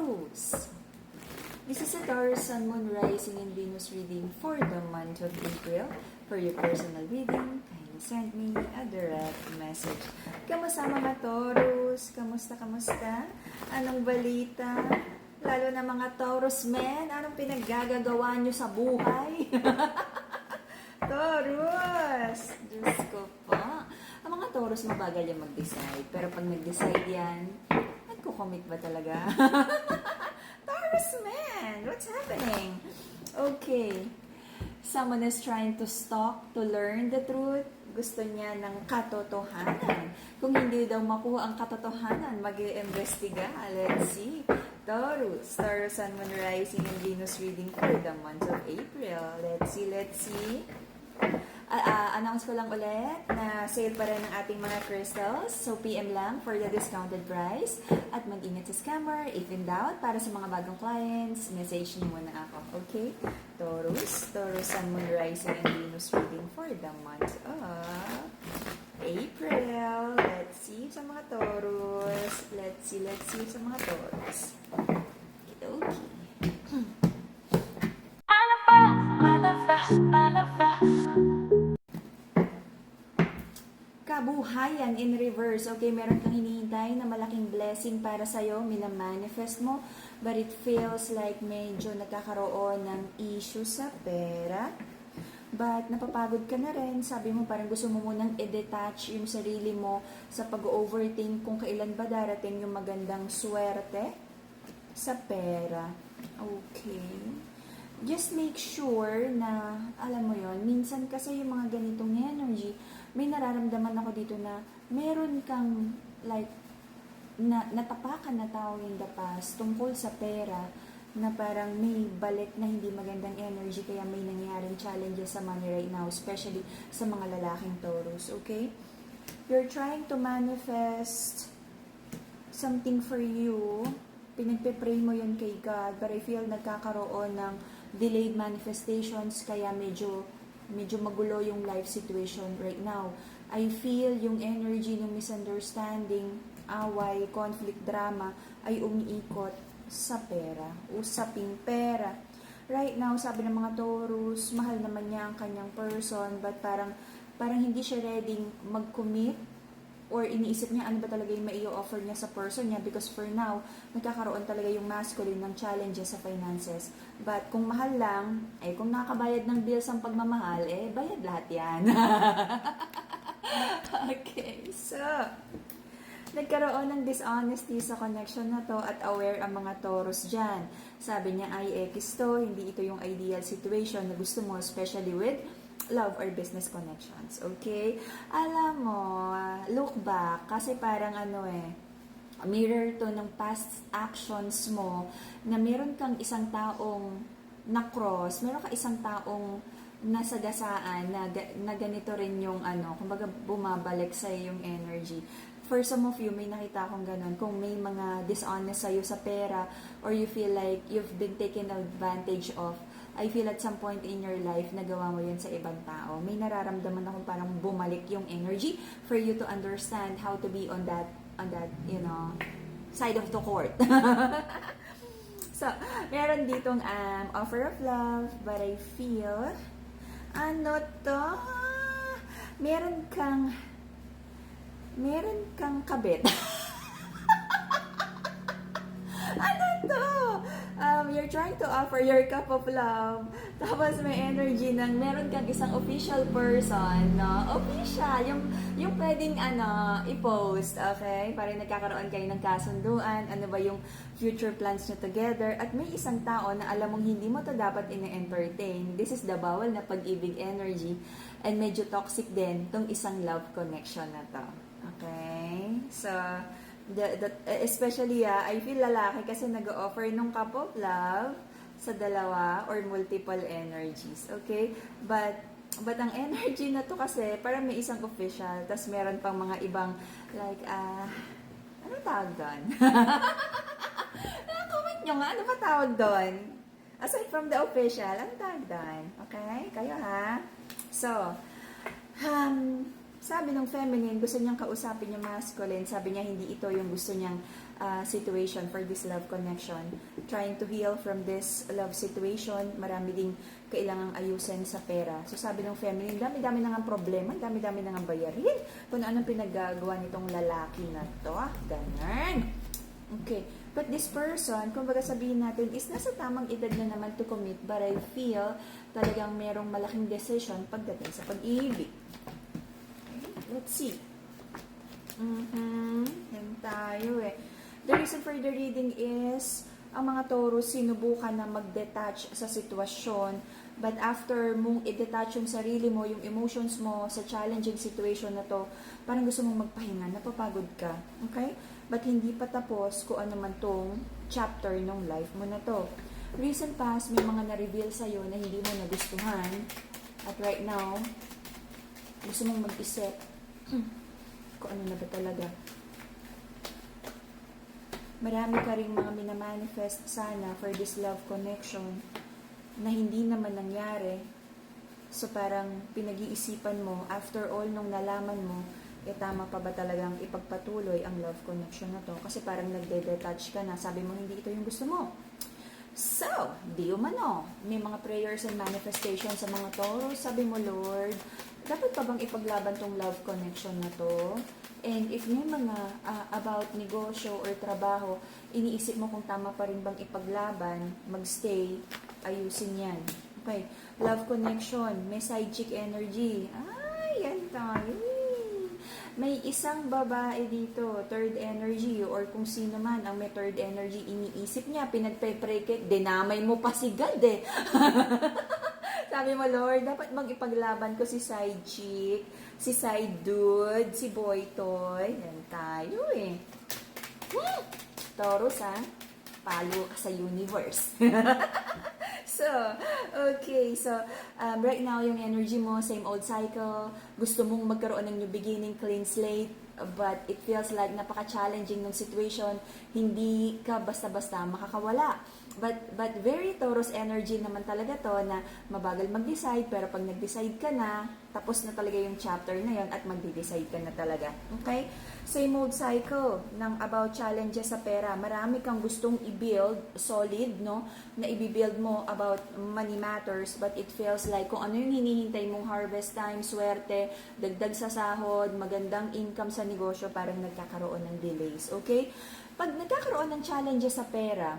Taurus. This is a Taurus Sun, Moon, Rising, and Venus reading for the month of April. For your personal reading, kindly send me a direct message. Kamusta mga Taurus? Kamusta? Anong balita? Lalo na mga Taurus men, anong pinaggagawa nyo sa buhay? Taurus! Diyos ko po. Ang mga Taurus mabagal yung mag-decide. Pero pag nag-decide yan, nagko-commit ba talaga? Taurus man! What's happening? Okay. Someone is trying to stalk to learn the truth. Gusto niya ng katotohanan. Kung hindi daw makuha ang katotohanan, mag-iimbestiga. Let's see. Taurus, Sun, Moon, Rising, and Venus reading for the month of April. Let's see. Announce ko lang ulit na sale pa rin ang ating mga crystals. So, PM lang for the discounted price. At mag-ingat sa scammer. If in doubt, para sa mga bagong clients, message niyo muna ako. Okay? Taurus, Sun, Moon, Rising, and Venus reading for the month of April. Let's see sa mga Taurus. Let's see sa mga Taurus. Okay. Kabuhayan in reverse. Okay, meron kang hinihintay na malaking blessing para sa'yo, minamanifest mo, but it feels like medyo nagkakaroon ng issue sa pera. But napapagod ka na rin. Sabi mo parang gusto mo munang i-detach yung sarili mo sa pag-overthink kung kailan ba darating yung magandang swerte sa pera. Okay. Just make sure na, alam mo yon, minsan kasi yung mga ganitong energy, may nararamdaman ako dito na meron kang like natapakan na tao in the past tungkol sa pera na parang may balik na hindi magandang energy kaya may nangyaring challenges sa money right now, especially sa mga lalaking Taurus, okay? You're trying to manifest something for you. Pinagpe-pray mo yun kay God, but I feel nagkakaroon ng delayed manifestations kaya medyo magulo yung life situation right now. I feel yung energy ng misunderstanding, away, conflict, drama ay umiikot sa pera, usaping pera. Right now, sabi ng mga Taurus, mahal naman niya ang kanyang person, but parang hindi siya ready mag-commit or iniisip niya ano ba talaga yung mai-offer niya sa person niya because for now, nagkakaroon talaga yung masculine ng challenges sa finances. But kung mahal lang, kung nakakabayad ng bills ang pagmamahal, bayad lahat yan. Okay, so, nagkaroon ng dishonesty sa connection na to at aware ang mga Taurus dyan. Sabi niya, X to, hindi ito yung ideal situation na gusto mo, especially with love or business connections, okay? Alam mo, look back, kasi parang mirror to ng past actions mo, na meron kang isang taong na-cross, meron kang isang taong nasagasaan na ganito rin yung kumbaga bumabalik sa yung energy. For some of you, may nakita akong ganun. Kung may mga dishonest sa'yo sa pera or you feel like you've been taken advantage of, I feel at some point in your life, nagawa mo yun sa ibang tao. May nararamdaman akong parang bumalik yung energy for you to understand how to be on that, side of the court. So, meron ditong offer of love, but I feel, meron kang kabit. You're trying to offer your cup of love. Tapos may energy ng meron kang isang official person, no? Official, yung pwedeng i-post, okay? Para nagkakaroon kayo ng kasunduan, ano ba yung future plans nyo together. At may isang tao na alam mong hindi mo to dapat ina-entertain. This is the bawal na pag-ibig energy. And medyo toxic din tong isang love connection na to. Okay? So, especially I feel lalaki kasi nag-offer nung cup of love sa dalawa or multiple energies, okay? But ang energy na to kasi parang may isang official, tas meron pang mga ibang like anong tawag doon? Comment nyo nga, ano ba tawag doon? Aside from the official, anong tawag doon? Okay? Kayo ha? So, sabi ng feminine, gusto niyang kausapin yung masculine. Sabi niya, hindi ito yung gusto niyang situation for this love connection. Trying to heal from this love situation. Marami ding kailangang ayusin sa pera. So sabi ng feminine, dami-dami na nga problema, dami-dami na nga bayarin. Kung anong pinaggagawa nitong lalaki na to. Ganun. Okay. But this person, kung baga sabihin natin, is nasa tamang edad na naman to commit, but I feel talagang merong malaking decision pagdating sa pag-ibig. Okay. Let's see. Yan tayo eh. The reason for the reading is, ang mga Taurus sinubukan na mag-detach sa sitwasyon, but after mong i-detach yung sarili mo, yung emotions mo sa challenging situation na to, parang gusto mong magpahinga, napapagod ka. Okay? But hindi pa tapos kung ano man tong chapter ng life mo na to. Recent past, may mga na-reveal sa'yo na hindi mo nagustuhan. At right now, gusto mong mag-isip kung ano na ba talaga. Marami ka rin mga minamanifest sana for this love connection na hindi naman nangyari. So parang pinag-iisipan mo, after all nung nalaman mo, tama pa ba talagang ipagpatuloy ang love connection na to? Kasi parang nagde-detach ka na, sabi mo hindi ito yung gusto mo. So, di umano, may mga prayers and manifestation sa mga Taurus. Sabi mo, Lord, dapat pa bang ipaglaban tong love connection na to? And if may mga about negosyo or trabaho, iniisip mo kung tama pa rin bang ipaglaban, magstay, ayusin yan. Okay, love connection, may side chick energy. Ay, yan tayo. May isang babae dito, third energy, or kung sino man ang may third energy, iniisip niya, pinagpe-pray, dinamay mo pa si God eh. Sabi mo, Lord, dapat bang ipaglaban ko si side chick, si side dude, si boy toy. Yan tayo eh. Taurus ha, palo ka sa universe. So, okay. So, right now, yung energy mo, same old cycle. Gusto mong magkaroon ng new beginning, clean slate. But it feels like napaka-challenging ng situation. Hindi ka basta-basta makakawala. But very Taurus energy naman talaga to na mabagal mag-decide. Pero pag nag-decide ka na, tapos na talaga yung chapter na yon at mag-decide ka na talaga. Okay? Same old cycle ng about challenges sa pera. Marami kang gustong i-build, solid, no? Na i-build mo about money matters, but it feels like kung ano yung hinihintay mong harvest time, swerte, dagdag sa sahod, magandang income sa negosyo, parang nagkakaroon ng delays. Okay? Pag nagkakaroon ng challenges sa pera,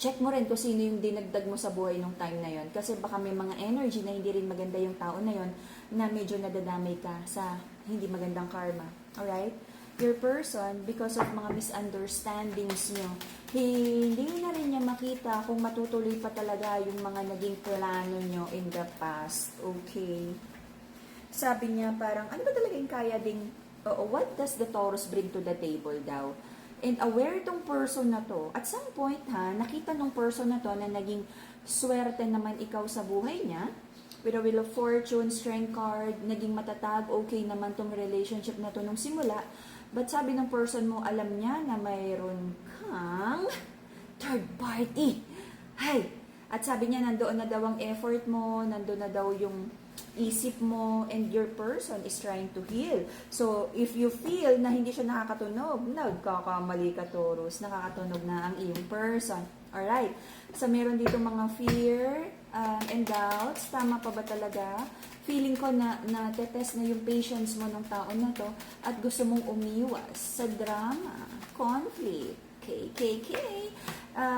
check mo rin kung sino yung dinagdag mo sa buhay nung time na yon. Kasi baka may mga energy na hindi rin maganda yung tao na yon na medyo nadadamay ka sa hindi magandang karma. Alright? Your person, because of mga misunderstandings nyo, hindi na rin niya makita kung matutuloy pa talaga yung mga naging plano nyo in the past. Okay? Sabi niya parang, ano ba talaga yung kaya ding, what does the Taurus bring to the table daw? And aware itong person na to, at some point ha, nakita nung person na to na naging swerte naman ikaw sa buhay niya, with a Wheel of Fortune, Strength card, naging matatag, okay naman tong relationship na to nung simula. But sabi ng person mo, alam niya na mayroon kang third party. Hay! At sabi niya, nandoon na daw ang effort mo, nandoon na daw yung isip mo, and your person is trying to heal. So, if you feel na hindi siya nakakatunog, nagkakamali ka, Taurus, nakakatunog na ang iyong person. Alright. So, meron dito mga fear and doubts. Tama pa ba talaga? Feeling ko na tetest na yung patience mo ng tao na to at gusto mong umiwas sa drama, conflict, KKK.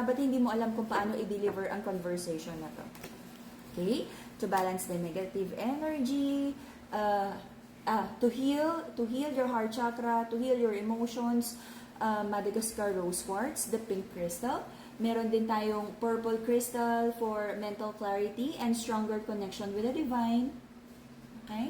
But hindi mo alam kung paano i-deliver ang conversation na to. Okay? To balance the negative energy, to heal your heart chakra, to heal your emotions, Madagascar rose quartz, the pink crystal. Meron din tayong purple crystal for mental clarity and stronger connection with the divine. Okay?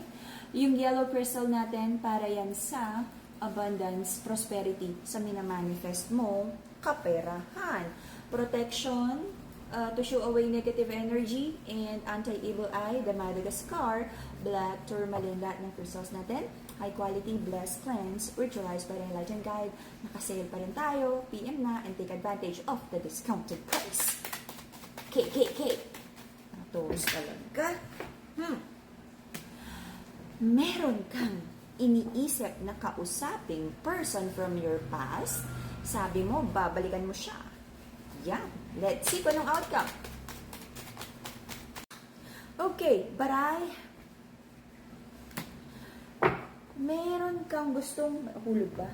Yung yellow crystal natin para yan sa abundance, prosperity, sa minamanifest mo, kaperahan. Protection, to show away negative energy, and anti-evil eye, the Madagascar, black tourmaline, lahat ng crystals natin. High quality, blessed, cleanse, ritualized by the enlightened guide. Nakasale pa rin tayo, PM na, and take advantage of the discounted price. KKK. Taurus talaga. Meron kang iniisip na kausaping person from your past. Sabi mo, babalikan mo siya. Yan. Let's see kung anong outcome. Okay, baray. Meron kang gustong, hulog ba?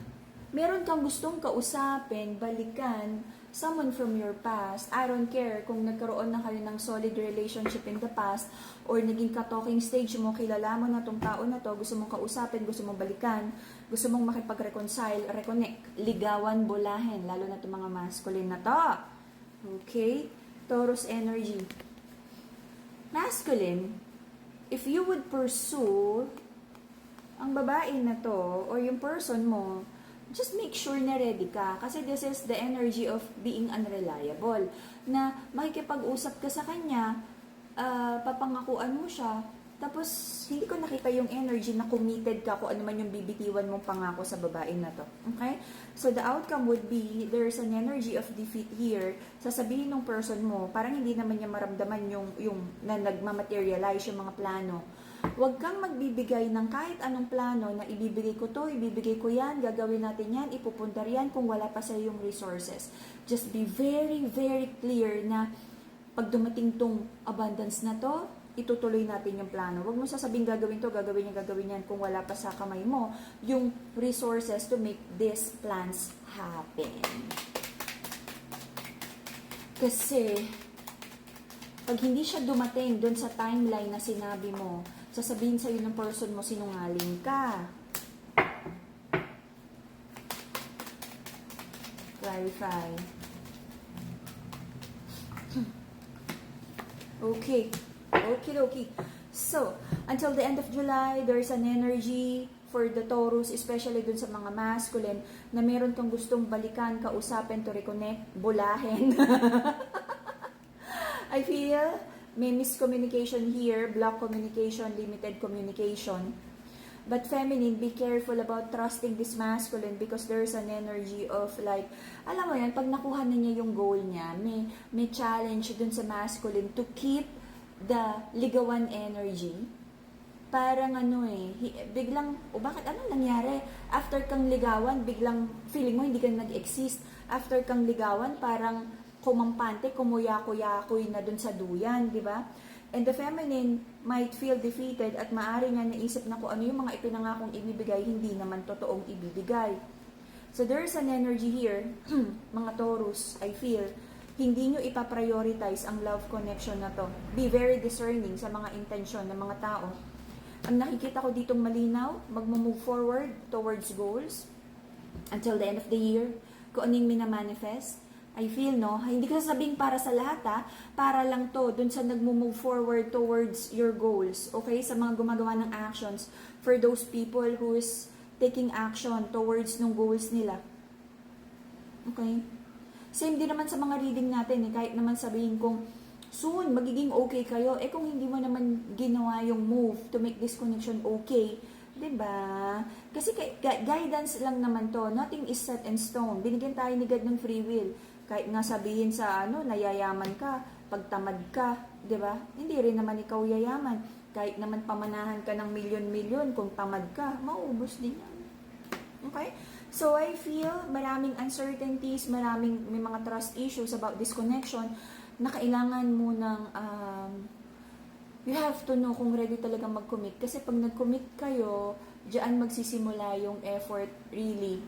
Meron kang gustong kausapin, balikan, someone from your past. I don't care kung nagkaroon na kayo ng solid relationship in the past or naging ka-talking stage mo, kilala mo na tong tao na to, gusto mong kausapin, gusto mong balikan, gusto mong makipag-reconcile, reconnect, ligawan, bulahin, lalo na itong mga masculine na to. Okay? Taurus energy. Masculine, if you would pursue ang babae na to or yung person mo, just make sure na ready ka. Kasi this is the energy of being unreliable. Na makikipag-usap ka sa kanya, papangakuan mo siya, tapos hindi ko nakita yung energy na committed ka kung ano man yung bibitiwan mong pangako sa babae na to. Okay? So the outcome would be, there's an energy of defeat here. Sasabihin ng person mo, parang hindi naman niya maramdaman yung na nagmamaterialize yung mga plano. Huwag kang magbibigay ng kahit anong plano na ibibigay ko to, ibibigay ko yan, gagawin natin yan, ipupundar yan kung wala pa sa yung resources. Just be very, very clear na pag dumating tong abundance na to, itutuloy natin yung plano. Huwag mo sasabing gagawin to, gagawin yan kung wala pa sa kamay mo yung resources to make these plans happen. Kasi, pag hindi siya dumating dun sa timeline na sinabi mo, sasabihin sa'yo ng person mo, sinungaling ka. Clarify. Okay. Okay. So, until the end of July, there's an energy for the Taurus, especially dun sa mga masculine, na meron kang gustong balikan, kausapin, to reconnect, bulahin. I feel may miscommunication here, block communication, limited communication. But feminine, be careful about trusting this masculine because there's an energy of like, alam mo yan, pag nakuha na niya yung goal niya, may challenge dun sa masculine to keep the ligawan energy. Parang biglang, bakit anong nangyari? After kang ligawan, biglang feeling mo hindi ka nag-exist. After kang ligawan, parang kumampante, kumuya-kuya-kuy na dun sa duyan, di ba? And the feminine might feel defeated at maaari nga naisip na kung ano yung mga ipinangakong ibibigay, hindi naman totoong ibibigay. So there's an energy here, mga Taurus, I feel, hindi nyo ipaprioritize ang love connection na to. Be very discerning sa mga intensyon ng mga tao. Ang nakikita ko ditong malinaw, mag-move forward towards goals until the end of the year, kung ano yung minamanifest. I feel, hindi ko sabing para sa lahat, para lang to, dun sa nag-move forward towards your goals, okay? Sa mga gumagawa ng actions, for those people who is taking action towards nung goals nila. Okay? Same din naman sa mga reading natin, kahit naman sabihin kong, soon, magiging okay kayo, kung hindi mo naman ginawa yung move to make this connection okay, diba? Kasi guidance lang naman to, nothing is set in stone. Binigyan tayo ni God ng free will. Kahit nga sabihin sa nayayaman ka, pagtamad ka, di ba? Hindi rin naman ikaw yayaman. Kahit naman pamanahan ka ng milyon-milyon, kung tamad ka, maubos din yan. Okay? So I feel maraming uncertainties, may mga trust issues about this connection na kailangan mo ng you have to know kung ready talaga mag-commit. Kasi pag nag-commit kayo, diyan magsisimula yung effort really,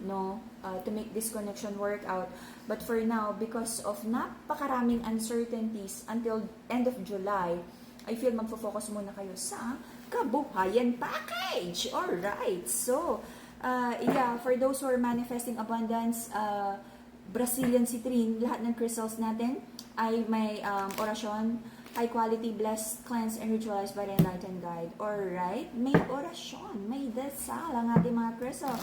to make this connection work out. But for now, because of napakaraming uncertainties until end of July, I feel magfo-focus muna kayo sa kabuhayan package. Alright, so, for those who are manifesting abundance, Brazilian citrine, lahat ng crystals natin ay may orasyon, high quality, blessed, cleansed, and ritualized by the enlightened guide. Alright, may orasyon, may dasal ang ating mga crystal.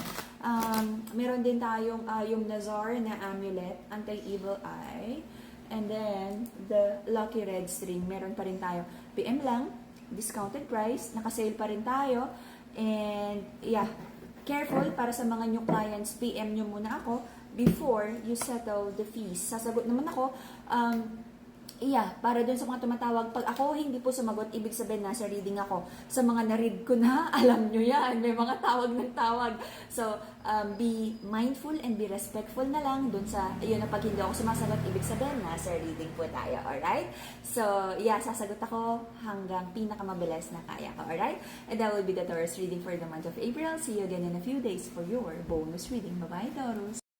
Meron din tayong yung Nazar na amulet, anti-evil eye. And then, the lucky red string, meron pa rin tayo. PM lang, discounted price, nakasale pa rin tayo. And, careful para sa mga new clients, PM nyo muna ako before you settle the fees. Sasagot naman ako, Iya, para dun sa mga tumatawag, pag ako hindi po sumagot, ibig sabihin nasa reading ako. Sa mga na-read ko na, alam nyo yan, may mga tawag ng tawag. So, be mindful and be respectful na lang dun sa, yun na pag hindi ako sumasagot, ibig sabihin nasa reading po tayo, alright? So, yeah, sasagot ako hanggang pinakamabilis na kaya ko, alright? And that will be the Taurus reading for the month of April. See you again in a few days for your bonus reading. Bye-bye, Taurus!